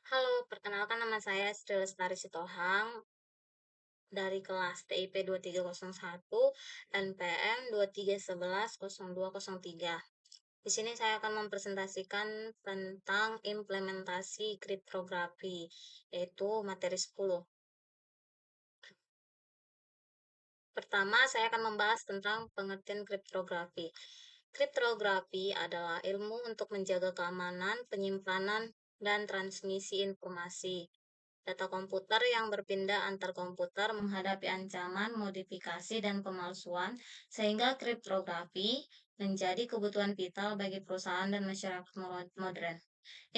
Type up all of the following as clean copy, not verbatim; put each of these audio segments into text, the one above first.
Halo, perkenalkan nama saya Sri Lestari Sitohang dari kelas TIP 2301 dan PM 23110203. Di sini saya akan mempresentasikan tentang implementasi kriptografi, yaitu materi 10. Pertama, saya akan membahas tentang pengertian kriptografi. Kriptografi adalah ilmu untuk menjaga keamanan, penyimpanan, dan transmisi informasi. Data komputer yang berpindah antar komputer menghadapi ancaman, modifikasi, dan pemalsuan, sehingga kriptografi menjadi kebutuhan vital bagi perusahaan dan masyarakat modern.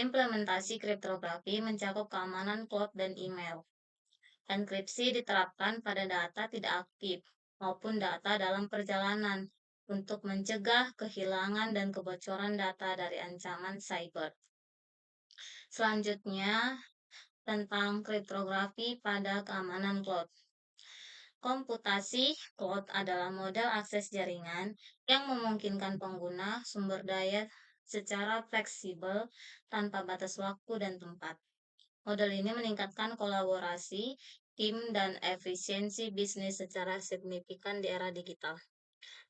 Implementasi kriptografi mencakup keamanan cloud dan email. Enkripsi diterapkan pada data tidak aktif maupun data dalam perjalanan untuk mencegah kehilangan dan kebocoran data dari ancaman cyber. Selanjutnya, tentang kriptografi pada keamanan cloud. Komputasi cloud adalah model akses jaringan yang memungkinkan pengguna sumber daya secara fleksibel tanpa batas waktu dan tempat. Model ini meningkatkan kolaborasi, tim, dan efisiensi bisnis secara signifikan di era digital.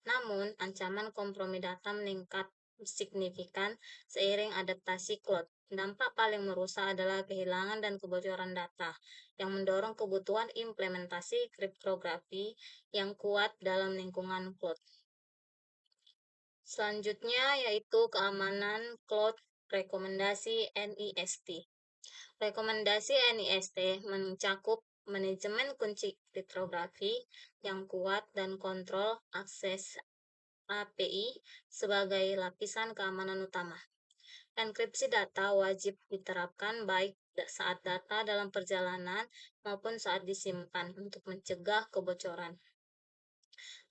Namun, ancaman kompromi data meningkat signifikan seiring adaptasi cloud. Dampak paling merusak adalah kehilangan dan kebocoran data, yang mendorong kebutuhan implementasi kriptografi yang kuat dalam lingkungan cloud. Selanjutnya yaitu keamanan cloud rekomendasi NIST. Rekomendasi NIST mencakup manajemen kunci kriptografi yang kuat dan kontrol akses API sebagai lapisan keamanan utama. Enkripsi data wajib diterapkan baik saat data dalam perjalanan maupun saat disimpan untuk mencegah kebocoran.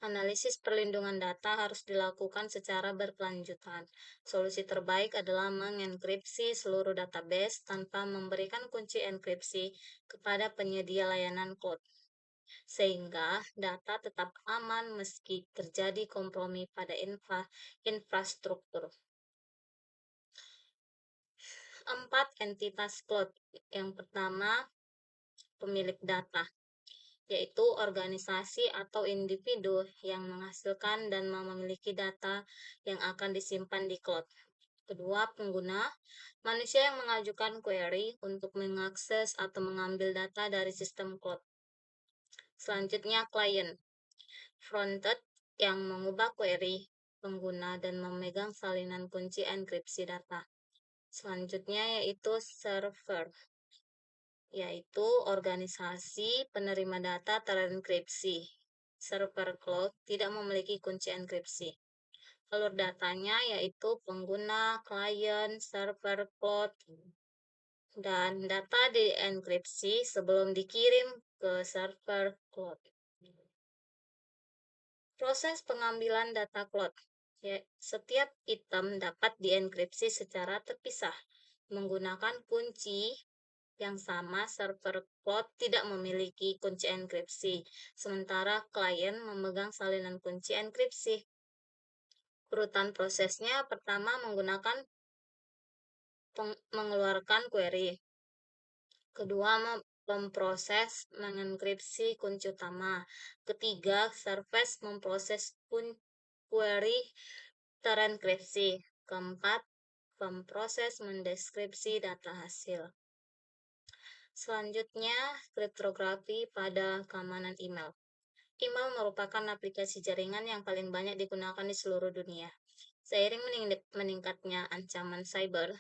Analisis perlindungan data harus dilakukan secara berkelanjutan. Solusi terbaik adalah mengenkripsi seluruh database tanpa memberikan kunci enkripsi kepada penyedia layanan cloud, sehingga data tetap aman meski terjadi kompromi pada infrastruktur. 4 entitas cloud. Yang pertama, pemilik data, yaitu organisasi atau individu yang menghasilkan dan memiliki data yang akan disimpan di cloud. Kedua, pengguna, manusia yang mengajukan query untuk mengakses atau mengambil data dari sistem cloud. Selanjutnya, klien, fronted yang mengubah query pengguna dan memegang salinan kunci enkripsi data. Selanjutnya yaitu server, yaitu organisasi penerima data terenkripsi. Server cloud tidak memiliki kunci enkripsi. Alur datanya yaitu pengguna, klien, server cloud, dan data dienkripsi sebelum dikirim ke server cloud. Proses pengambilan data cloud. Ya, setiap item dapat dienkripsi secara terpisah menggunakan kunci yang sama. Server cloud tidak memiliki kunci enkripsi, sementara klien memegang salinan kunci enkripsi. Urutan prosesnya, pertama menggunakan mengeluarkan query. Kedua, memproses mengenkripsi kunci utama. Ketiga, service memproses query terenkripsi. Keempat, memproses mendeskripsi data hasil. Selanjutnya, kriptografi pada keamanan email. Email merupakan aplikasi jaringan yang paling banyak digunakan di seluruh dunia. Seiring meningkatnya ancaman cyber,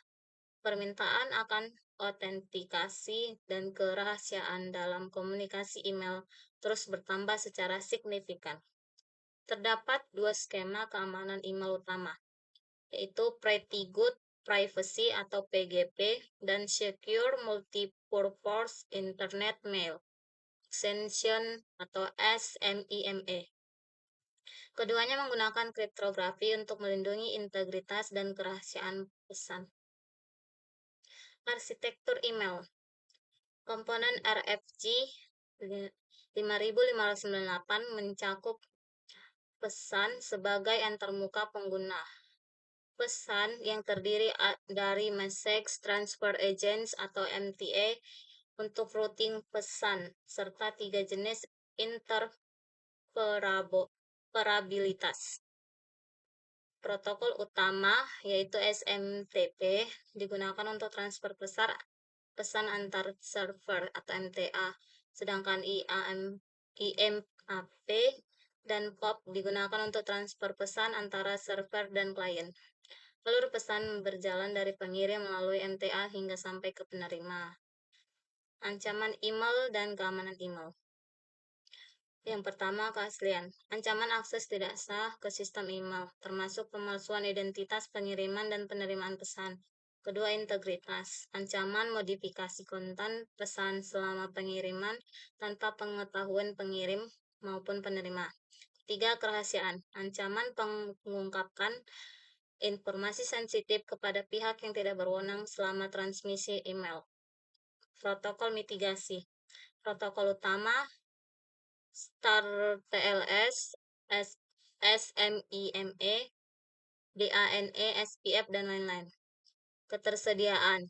permintaan akan autentikasi dan kerahasiaan dalam komunikasi email terus bertambah secara signifikan. Terdapat dua skema keamanan email utama, yaitu Pretty Good Privacy atau PGP dan Secure Multipurpose Internet Mail Extension atau SMIME. Keduanya menggunakan kriptografi untuk melindungi integritas dan kerahasiaan pesan. Arsitektur email. Komponen RFC 5598 mencakup pesan sebagai antarmuka pengguna, pesan yang terdiri dari Message Transfer Agents atau MTA untuk routing pesan, serta 3 jenis interoperabilitas. Protokol utama yaitu SMTP digunakan untuk transfer pesan antar server atau MTA, sedangkan IMAP dan POP digunakan untuk transfer pesan antara server dan klien. Alur pesan berjalan dari pengirim melalui MTA hingga sampai ke penerima. Ancaman email dan keamanan email. Yang pertama, keaslian. Ancaman akses tidak sah ke sistem email, termasuk pemalsuan identitas pengiriman dan penerimaan pesan. Kedua, integritas. Ancaman modifikasi konten pesan selama pengiriman tanpa pengetahuan pengirim maupun penerima. Ketiga, kerahasiaan. Ancaman pengungkapkan informasi sensitif kepada pihak yang tidak berwenang selama transmisi email. Protokol mitigasi. Protokol utama STAR TLS, SMIME, DANE, SPF, dan lain-lain. Ketersediaan.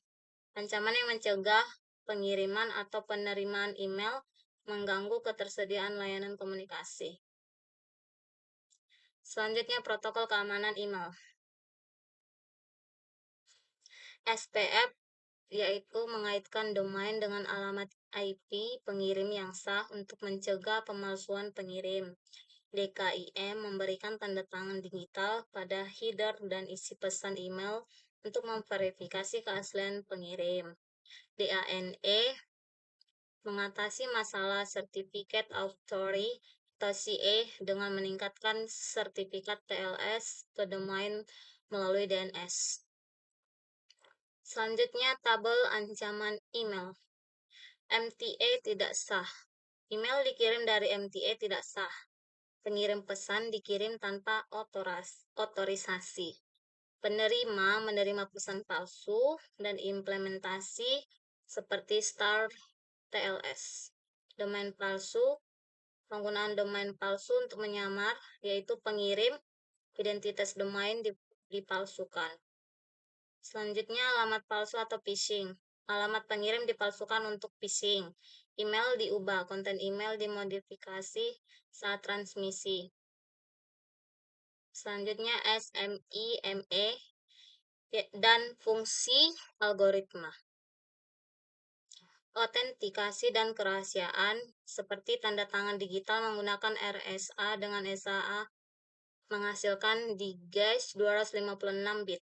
Ancaman yang mencegah pengiriman atau penerimaan email mengganggu ketersediaan layanan komunikasi. Selanjutnya, protokol keamanan email. SPF yaitu mengaitkan domain dengan alamat IP pengirim yang sah untuk mencegah pemalsuan pengirim. DKIM memberikan tanda tangan digital pada header dan isi pesan email untuk memverifikasi keaslian pengirim. DANE mengatasi masalah Certificate Authority atau CA dengan meningkatkan sertifikat TLS ke domain melalui DNS. Selanjutnya, tabel ancaman email. MTA tidak sah. Email dikirim dari MTA tidak sah. Pengirim pesan dikirim tanpa otorisasi. Penerima menerima pesan palsu dan implementasi seperti STAR TLS. Domain palsu. Penggunaan domain palsu untuk menyamar, yaitu pengirim, identitas domain dipalsukan. Selanjutnya, alamat palsu atau phishing. Alamat pengirim dipalsukan untuk phishing. Email diubah, konten email dimodifikasi saat transmisi. Selanjutnya, SMIME dan fungsi algoritma. Autentikasi dan kerahasiaan seperti tanda tangan digital menggunakan RSA dengan SAA menghasilkan digas 256 bit.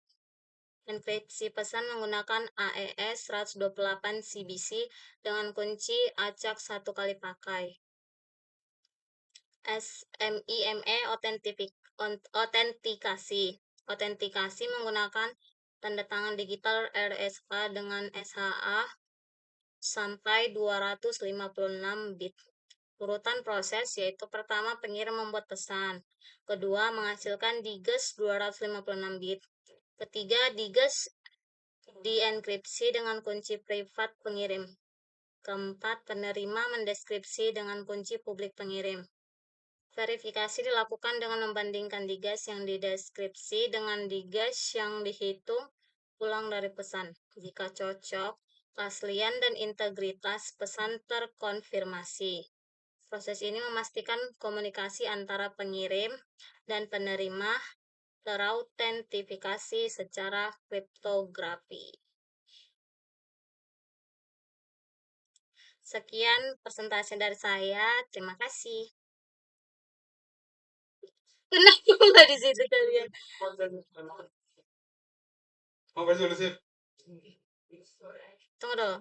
Enkripsi pesan menggunakan AES 128 CBC dengan kunci acak 1 kali pakai. SMIME autentikasi. Autentikasi menggunakan tanda tangan digital RSA dengan SHA sampai 256 bit. Urutan proses yaitu pertama pengirim membuat pesan, kedua menghasilkan digas 256 bit, ketiga digas dienkripsi dengan kunci privat pengirim, keempat penerima mendeskripsi dengan kunci publik pengirim. Verifikasi dilakukan dengan membandingkan digas yang dideskripsi dengan digas yang dihitung ulang dari pesan. Jika cocok, keaslian dan integritas pesan terkonfirmasi. Proses ini memastikan komunikasi antara pengirim dan penerima terautentifikasi secara kriptografi. Sekian presentasi dari saya. Terima kasih. Kenapa nggak di situ kalian? Tunggu dulu.